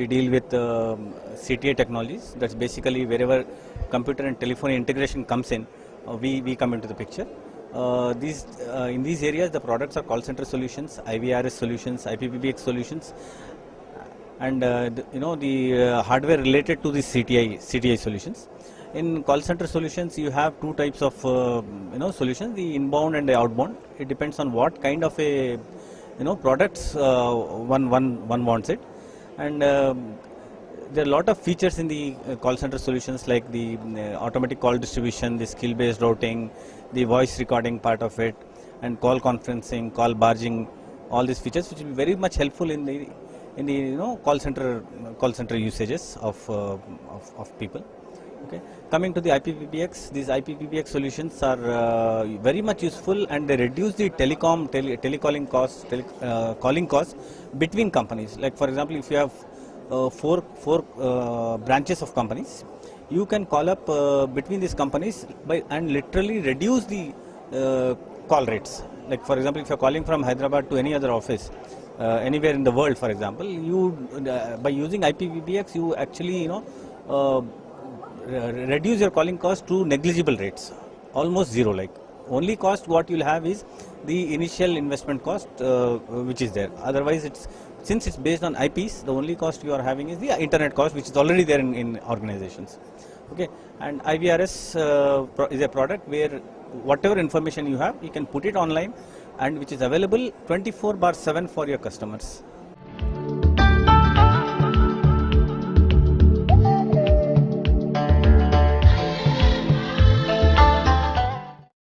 we deal with CTA technologies. That's basically wherever computer and telephone integration comes in, we come into the picture. In these areas, the products are call center solutions, IVRS solutions, IPPBX solutions, and the hardware related to the CTI solutions. In call center solutions, you have two types of solutions: the inbound and the outbound. It depends on what kind of a products one wants it, and there are a lot of features in the call center solutions, like the automatic call distribution, the skill-based routing, the voice recording part of it, and call conferencing, call barging. All these features which will be very much helpful in the call center usages of people. Okay. Coming to the IPPBX, these IPPBX solutions are very much useful, and they reduce the telecalling costs, calling costs between companies. Like for example, if you have four branches of companies, you can call up between these companies and literally reduce the call rates. Like for example, if you are calling from Hyderabad to any other office anywhere in the world, for example, you by using IPPBX, you actually reduce your calling cost to negligible rates, almost zero. Like only cost what you'll have is the initial investment cost which is there. Otherwise, since it's based on IPs, the only cost you are having is the internet cost, which is already there in organizations. Okay, and IVRS is a product where whatever information you have, you can put it online, and which is available 24/7 for your customers.